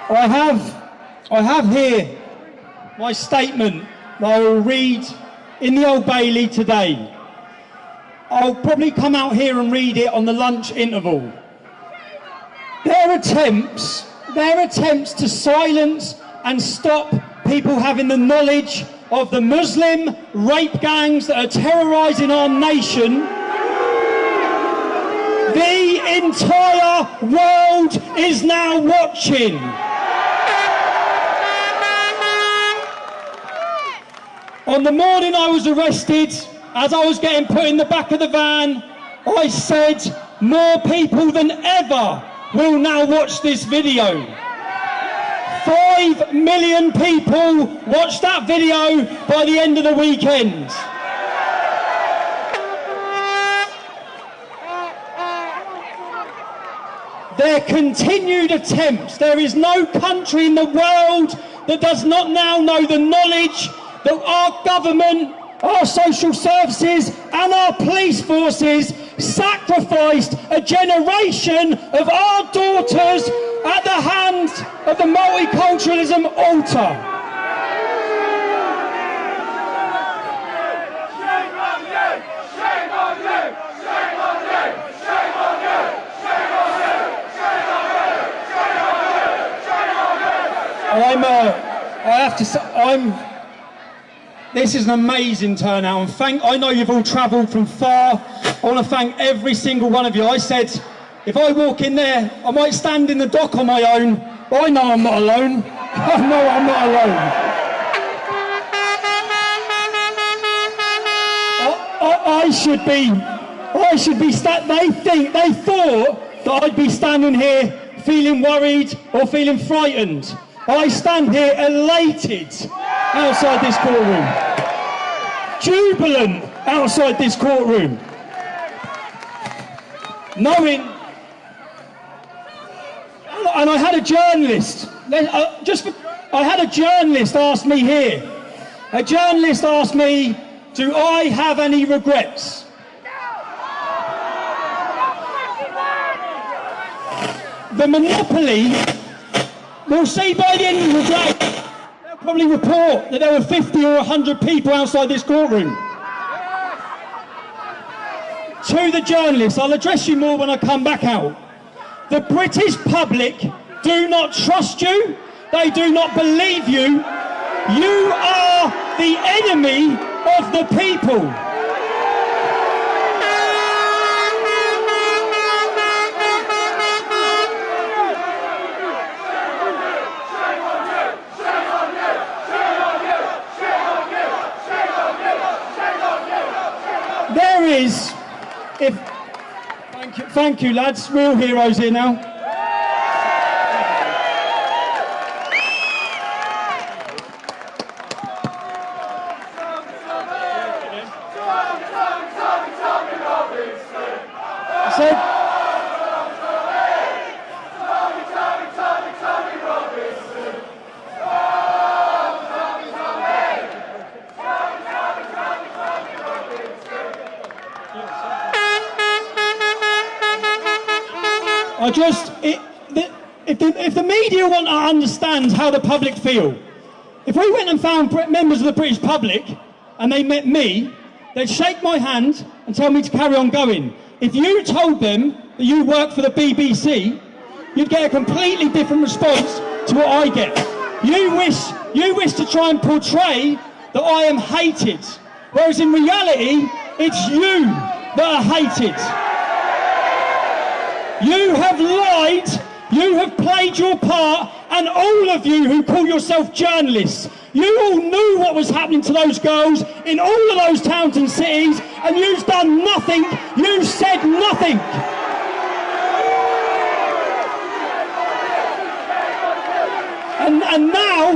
I have here my statement that I will read in the Old Bailey today. I'll probably come out here and read it on the lunch interval. Their attempts to silence and stop people having the knowledge of the Muslim rape gangs that are terrorising our nation. The entire world is now watching. On the morning I was arrested, as I was getting put in the back of the van, I said, more people than ever will now watch this video. 5 million people watched that video by the end of the weekend. Their continued attempts, there is no country in the world that does not now know the knowledge that our government, our social services and our police forces sacrificed a generation of our daughters at the hands of the multiculturalism altar. This is an amazing turnout, and I know you've all travelled from far. I want to thank every single one of you. I said, if I walk in there, I might stand in the dock on my own, but I know I'm not alone. I know I'm not alone. They thought that I'd be standing here feeling worried or feeling frightened. I stand here elated outside this courtroom, jubilant outside this courtroom, knowing, and I had a journalist, ask me here, a journalist asked me, do I have any regrets? The monopoly, we'll see by the end of the day, they'll probably report that there were 50 or 100 people outside this courtroom. To the journalists, I'll address you more when I come back out. The British public do not trust you. They do not believe you. You are the enemy of the people. Thank you lads, real heroes here now. If the media want to understand how the public feel, if we went and found members of the British public and they met me, they'd shake my hand and tell me to carry on going. If you told them that you work for the BBC, you'd get a completely different response to what I get. You wish to try and portray that I am hated, whereas in reality, it's you that are hated. You have lied, you have played your part, and all of you who call yourself journalists, you all knew what was happening to those girls in all of those towns and cities, and you've done nothing, you've said nothing. And now,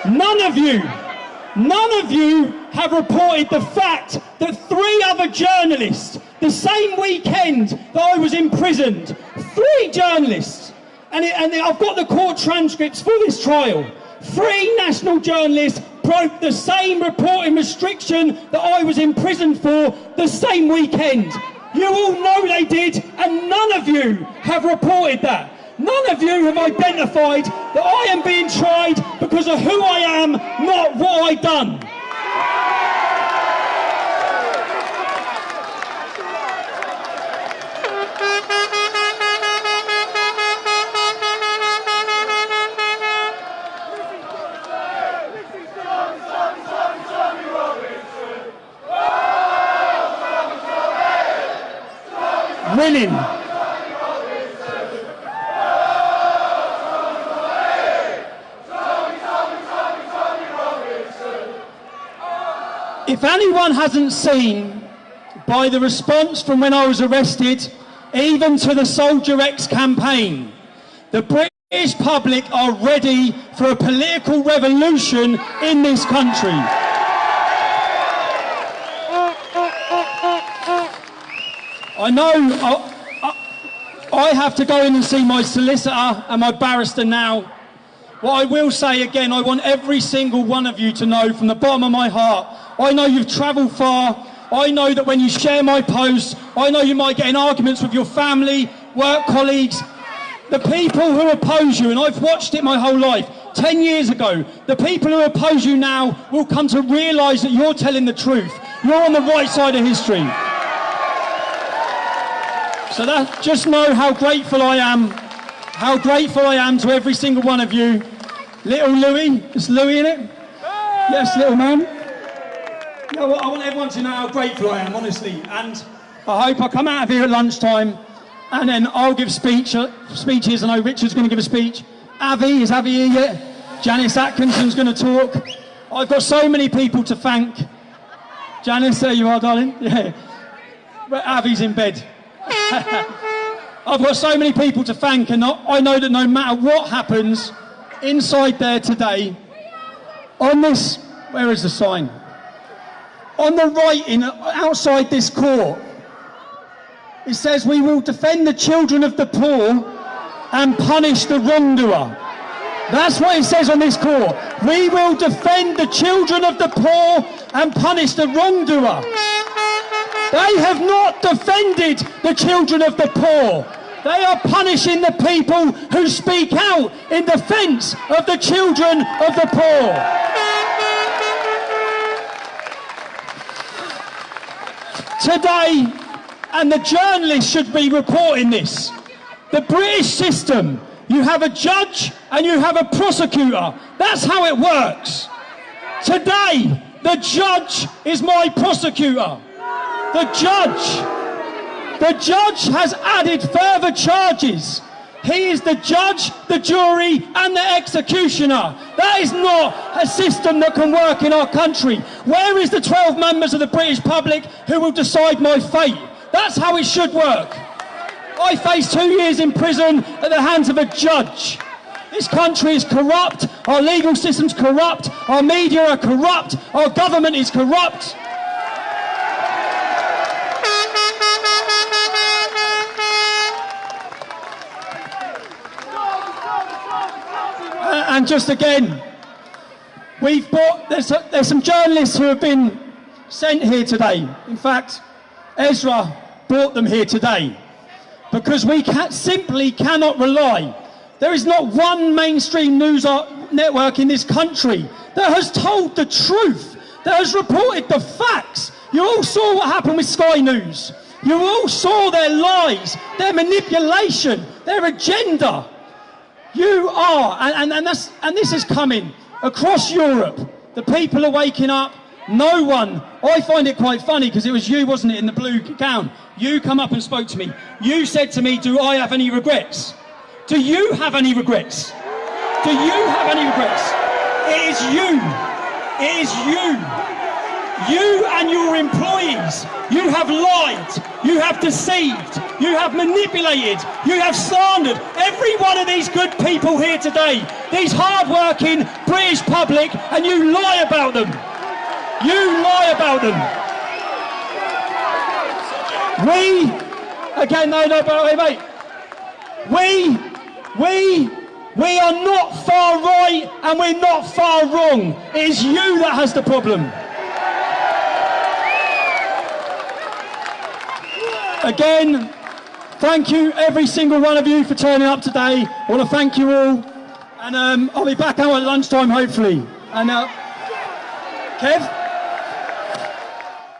none of you have reported the fact that 3 other journalists, the same weekend that I was imprisoned, 3 journalists, and I've got the court transcripts for this trial, 3 national journalists broke the same reporting restriction that I was imprisoned for the same weekend. You all know they did, and none of you have reported that. None of you have identified that I am being tried because of who I am, not what I done. Willing. If anyone hasn't seen by the response from when I was arrested, even to the Soldier X campaign, the British public are ready for a political revolution in this country. I know I have to go in and see my solicitor and my barrister now. What I will say again, I want every single one of you to know from the bottom of my heart, I know you've travelled far, I know that when you share my posts, I know you might get in arguments with your family, work colleagues, the people who oppose you, and I've watched it my whole life, 10 years ago, the people who oppose you now will come to realise that you're telling the truth. You're on the right side of history. So just know how grateful I am to every single one of you. Little Louis, is Louis in it? Yes, little man. You know what, I want everyone to know how grateful I am, honestly. And I hope I come out of here at lunchtime and then I'll give speeches. I know Richard's going to give a speech. Is Avi here yet? Janice Atkinson's going to talk. I've got so many people to thank. Janice, there you are, darling. Yeah. But Avi's in bed. I've got so many people to thank, and I know that no matter what happens inside there today, on this, where is the sign? On the writing outside this court, it says we will defend the children of the poor and punish the wrongdoer. That's what it says on this court. We will defend the children of the poor and punish the wrongdoer. They have not defended the children of the poor. They are punishing the people who speak out in defence of the children of the poor. Today, and the journalists should be reporting this, the British system, you have a judge and you have a prosecutor. That's how it works. Today, the judge is my prosecutor. The judge has added further charges. He is the judge, the jury and the executioner. That is not a system that can work in our country. Where is the 12 members of the British public who will decide my fate? That's how it should work. I face 2 years in prison at the hands of a judge. This country is corrupt, our legal system's corrupt, our media are corrupt, our government is corrupt. And just again, there's some journalists who have been sent here today. In fact, Ezra brought them here today because we simply cannot rely. There is not one mainstream news network in this country that has told the truth, that has reported the facts. You all saw what happened with Sky News. You all saw their lies, their manipulation, their agenda. You are, and this is coming across Europe. The people are waking up. No one, I find it quite funny because it was you, wasn't it, in the blue gown? You come up and spoke to me. You said to me, do I have any regrets? Do you have any regrets? Do you have any regrets? It is you. It is you. You and your employees, you have lied, you have deceived, you have manipulated, you have slandered every one of these good people here today, these hard-working British public, and you lie about them. You lie about them. We are not far right and we're not far wrong. It is you that has the problem. Again, thank you, every single one of you, for turning up today. I want to thank you all, and I'll be back out at lunchtime, hopefully. And Kev?